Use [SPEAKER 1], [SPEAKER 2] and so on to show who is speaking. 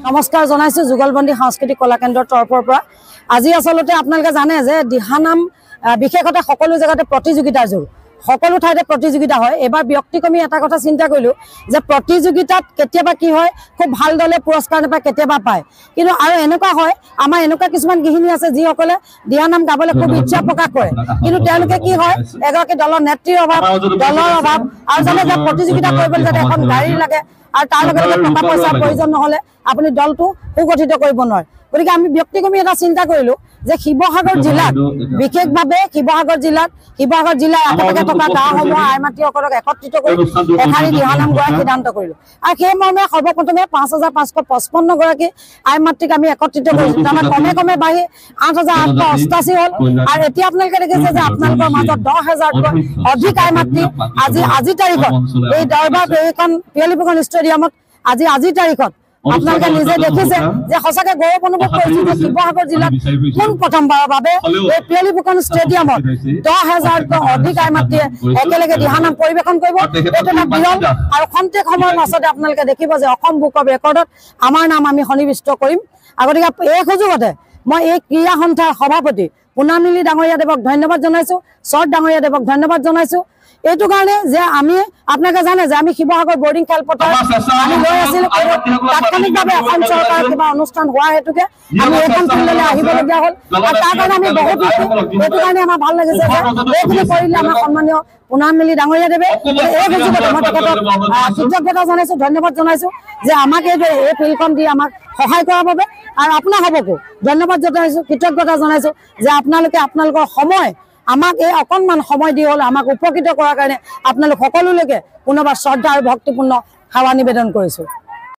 [SPEAKER 1] নমস্কাৰ জনাইছো যুগলবন্দী সাংস্কৃতিক কলা কেন্দ্ৰৰ তৰফৰ পৰা আজি আসলতে আপোনালোকে জানে যে দিহানাম বিশেষতে সকলো জায়গাতে প্ৰতিযোগিতাৰ যুগ সকলো ঠাইতে প্ৰতিযোগিতা হয় এবাৰ ব্যক্তিক্ৰমী এটা কথা চিন্তা কৰিলো যে প্ৰতিযোগিতাত কেতিয়াবা কি হয় খুব ভাল দলে পুৰস্কাৰ নাপায় কেতিয়াবা পায় কিন্তু আৰু এনেকুৱা হয় আমাৰ এনেকুৱা কিছুমান গৃহিণী আছে যিসকলে দিহানাম গাবলৈ খুব ইচ্ছা প্ৰকাশ কৰে কিন্তু তেওঁলোকে কি হয় এগৰাকী দলৰ নেত্ৰীৰ অভাৱ দলৰ অভাৱ আৰু জানে যে প্ৰতিযোগিতা কৰিবলৈ যাতে এখন গাড়ী লাগে আৰু তাৰ লগে লগে টকা পইচাৰ প্ৰয়োজন নহলে আপুনি দলটো সুগঠিত কৰিব নোৱাৰে গতিকে আমি ব্যক্তিক্ৰমী এটা চিন্তা কৰিলো যে শিৱসাগৰ জিলাত বিশেষভাৱে শিৱসাগৰ জিলাৰ আশে-পাশে থকা গাঁওসমূহৰ আইমাতৃসকলক একত্ৰিত কৰি এষাৰি দিহানাম গোৱাৰ সিদ্ধান্ত কৰিলো আৰু সেই মৰ্মে সৰ্বপ্ৰথমে 5555 গৰাকী আইমাতৃক আমি একত্ৰিত কৰিছো তাৰমানে কমে কমে বাঢ়ি 8888 হ'ল আৰু এতিয়া আপোনালোকে দেখিছে যে আপোনালোকৰ মাজত 10,000তকৈ অধিক আইমাতৃ আজি তাৰিখত এই দৰবাৰ এইখন পিয়লিপুখন ষ্টেডিয়ামত আজি তাৰিখত আপোনালোকে নিজে দেখিছে যে সঁচাকে গৌৰৱ অনুভৱ কৰিছে যে শিৱসাগৰ জিলাত কোন প্ৰথমবাৰৰ বাবে এই পিয়লিপুখন ষ্টেডিয়ামত 10,000তকৈ অধিক আইমাতৃয়ে একেলগে দিহানাম পৰিৱেশন কৰিব এইটো এটা বিৰল আৰু খন্তেক সময়ৰ পাছতে আপোনালোকে দেখিব যে অসম বুক অফ ৰেকৰ্ডত আমাৰ নাম আমি সন্নিৱিষ্ট কৰিম গতিকে এই সুযোগতে মই এই ক্ৰীড়া সন্থাৰ সভাপতি পুনামিলি ডাঙৰীয়া দেৱক ধন্যবাদ জনাইছো চট ডাঙৰীয়া দেৱক ধন্যবাদ জনাইছো এইটো কাৰণে যে আমি আপোনালোকে জানে যে আমি শিৱসাগৰ বৰ্ডিং খেলপথাৰ আমি লৈ আছিলো তাৎক্ষণিকভাৱে অসম চৰকাৰৰ কিবা অনুষ্ঠান হোৱাৰ হেতুকে আমি এইখন ফিল্ডলৈ আহিবলগীয়া হ'ল আৰু তাৰ কাৰণে আমি বহুত এইটো কাৰণে আমাৰ ভাল লাগিছে যে এইখিনি কৰিলে আমাৰ সন্মানীয় পুনামিলি ডাঙৰীয়া দেৱে এই সুযোগতে মই তেখেতক কৃতজ্ঞতা জনাইছো ধন্যবাদ জনাইছো যে আমাক এই ফিল্ডখন দি আমাক সহায় কৰাৰ বাবে আৰু আপোনাৰ হ'বকো ধন্যবাদ জনাইছো কৃতজ্ঞতা জনাইছো যে আপোনালোকে আপোনালোকৰ সময় আমাক এই অকণমান সময় দি হ'ল আমাক উপকৃত কৰাৰ কাৰণে আপোনালোক সকলোলৈকে পুনৰবাৰ শ্ৰদ্ধা আৰু ভক্তিপূৰ্ণ সেৱা নিবেদন কৰিছো।